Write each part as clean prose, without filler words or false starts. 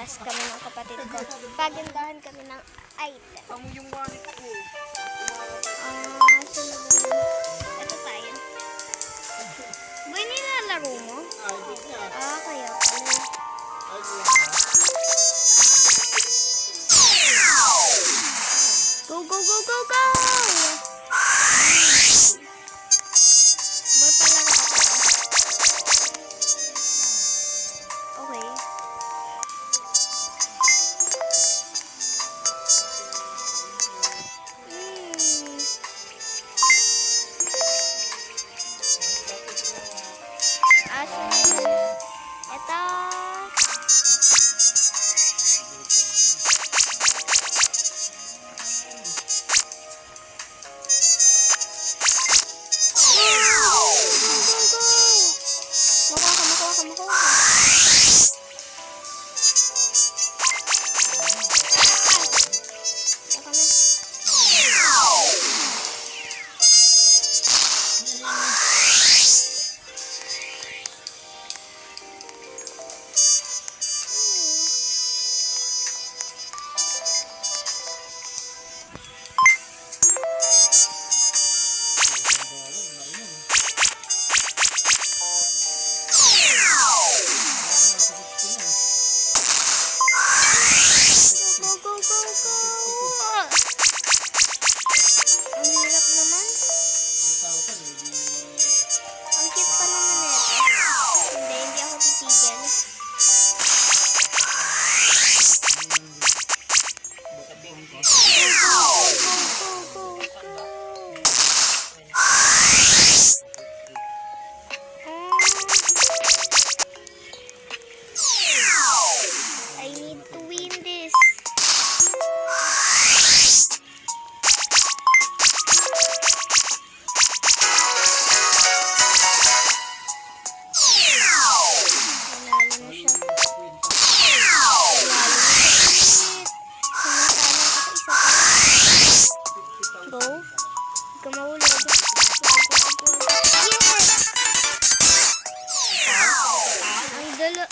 Magtaas kami ng kapatid ko. Pagandahan kami ng item. Kamu yung wallet ko. Sino ba yun? Ito tayo. Boy, nilalaro mo? Kaya pala. Go, go, go, go, go! Boy, palaro ako. Okay. Ito.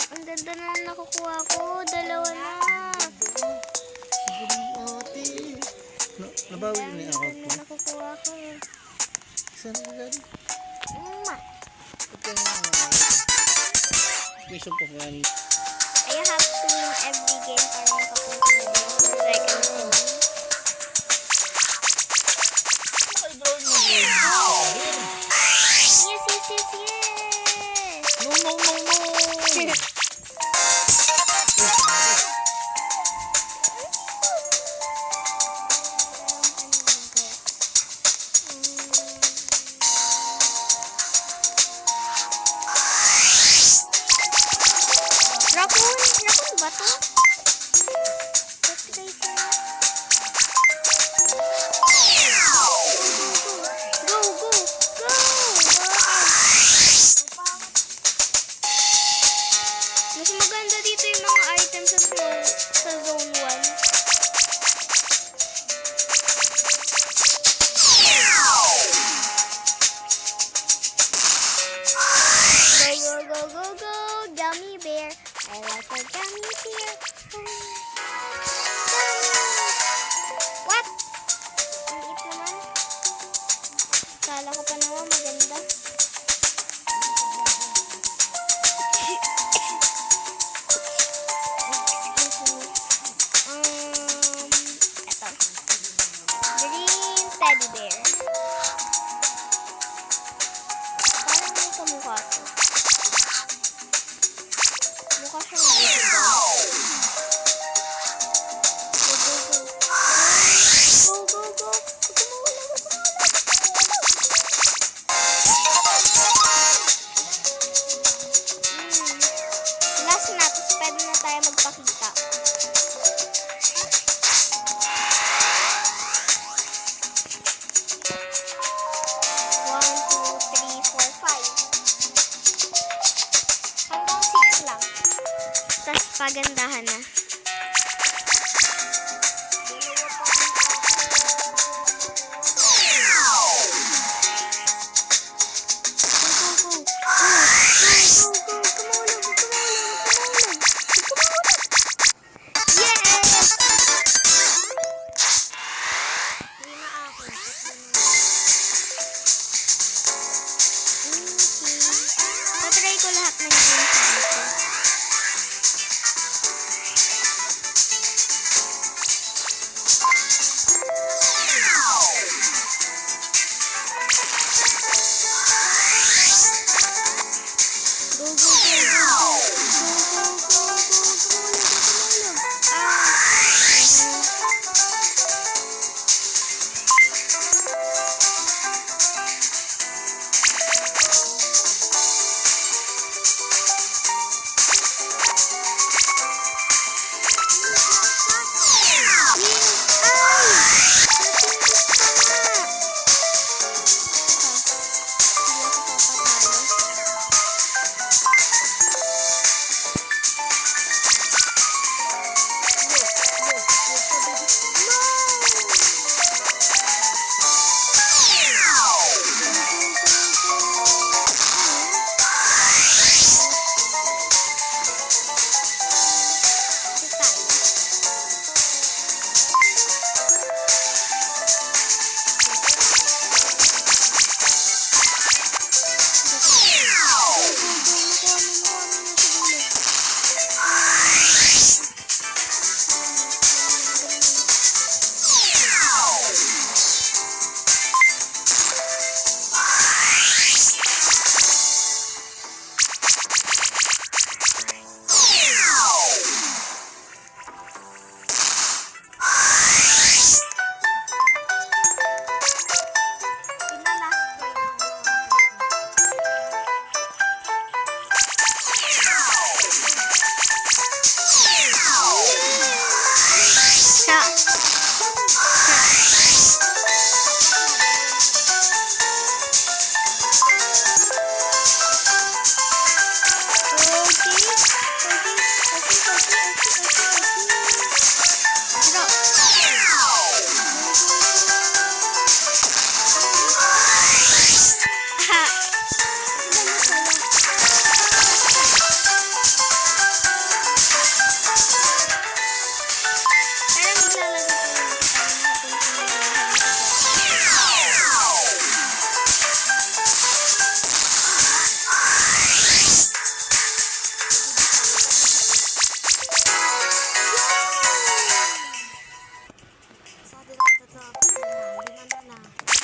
Ang ganda na nakukuha ko. Dalawa na. Nabawi na yung account ko. Nakukuha ko. Saan ka gano'n? Mwah. Mission po yan. I have to win every game para makapunta na din sa second team. Yes, yes, yes, yes! No, no, no, no! Raccoon? Raccoon ba to? Let's try to. Go, go, go! Mas maganda dito yung mga items sa zone 1. Go, go, go, go, go! Gummy bear. I like a gummy bear. What? Ang liit naman. Kala ko pa naman maganda. Excuse me. Eto. Green teddy bear. Parang may kamukha to. Mukha siyang ladybug. Go, go, go. Go, go, go. Last na, tapos pwede na tayo magpakita. One, two, three, four, five. Hanggang 6 lang. Tapos pagandahan na. Go, go, go, go, go. Go, go, go, go, go.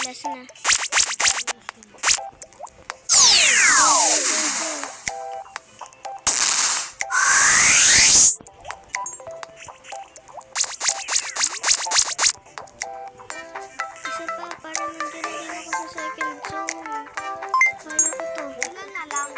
Last na. Isa pa, parang nandun din ako sa second zone. Kaya ko to. Ilan na lang?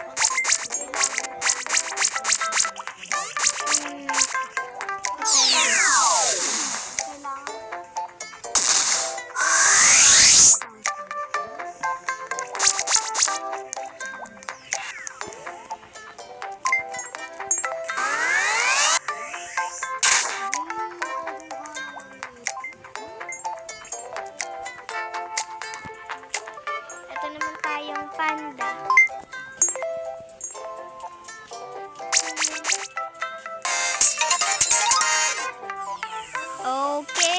Ito naman tayong panda. Okay.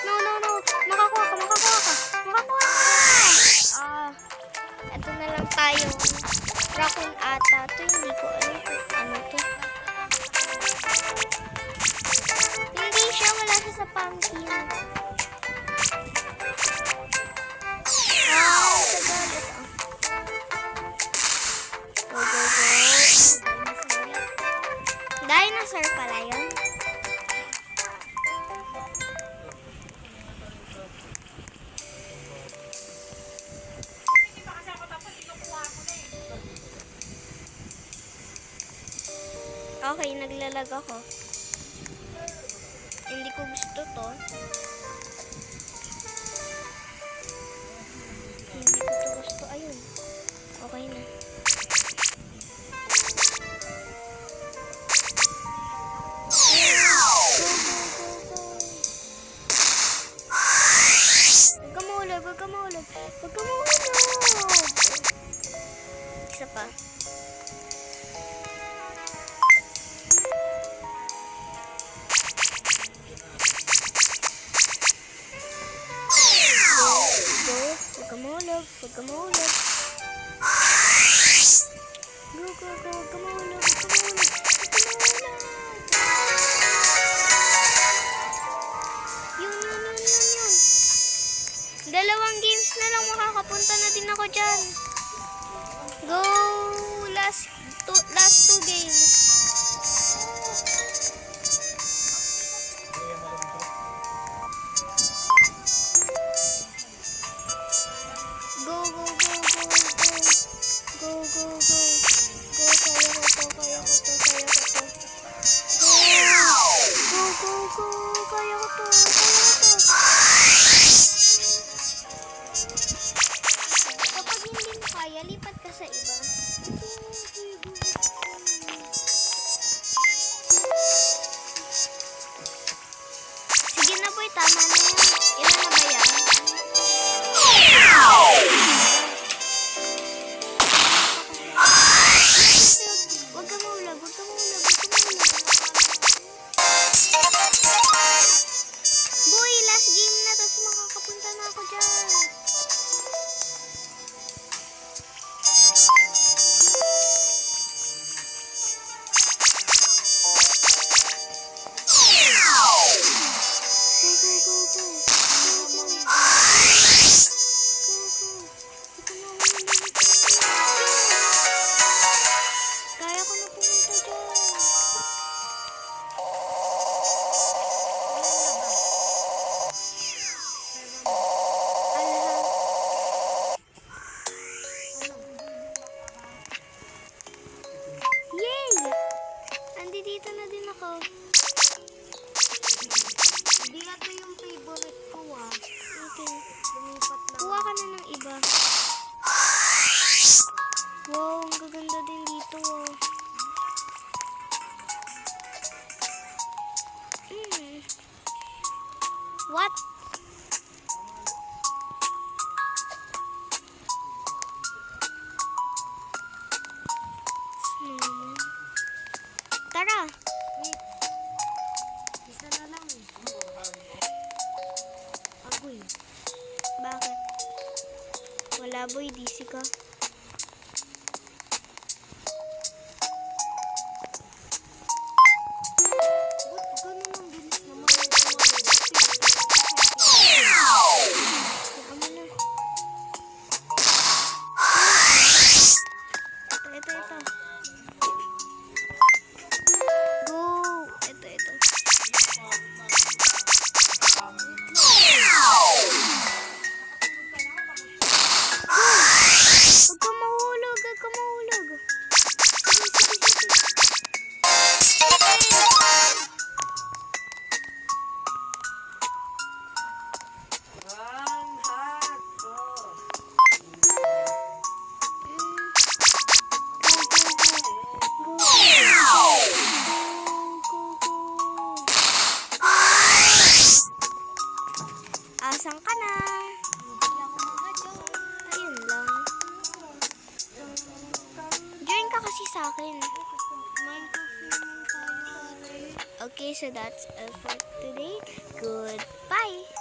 No. Makakuha ka. Ito na lang tayong raccoon ata. Ito hindi ko alam kung ano to. Hindi siya, wala siya sa pumpkin. Tagal. Ito. Go. Dinosaur pala yun. Okay, naglalag ako. Hindi ko gusto to. Hindi ko to gusto. Ayun. Okay na. Huwag ka mahulog. Isa pa. Huwag ka mahulog. Go. Huwag ka mahulog. Yun. Dalawang games minutes na lang makakapunta na din ako dyan. Go! Last two games. Go, go, go, go, go. Go, go, go. Go, kaya ko to, kaya ko to, kaya ko to. Go, go, go, kaya ko to, kaya ko to. Kapag hindi mo kaya, lipat ka sa iba. Sige na boy, tama na yan. Ilan na ba yan? Huwag ka maulag, huwag ka maulag, huwag ka maulag. Boy, last game na, tapos makakapunta na ako dyan. Go, go, go, go. Go, go. Go, go. Kaya ko na pumunta dyan. Yay! Andi dito na din ako. Hindi nga ito yung favorite ko Okay. Lumipat na. Kuha ka na ng iba. Wow, ang gaganda din dito. What? Snowman. Tara! Wait. Isa na lang. Agoy. Bakit? Wala boy, DC ka. Ba't ganun ang bilis naman ang tumayo? Baka mo na. Ito. Go! Ito. Huwag ka mahulog, huwag ka mahulog. Sige. Asan ka na? Hindi ako makadyo. Ayun lang. Join ka kasi sa akin. Minecraft naman tayo. Okay, so that's all for today. Goodbye!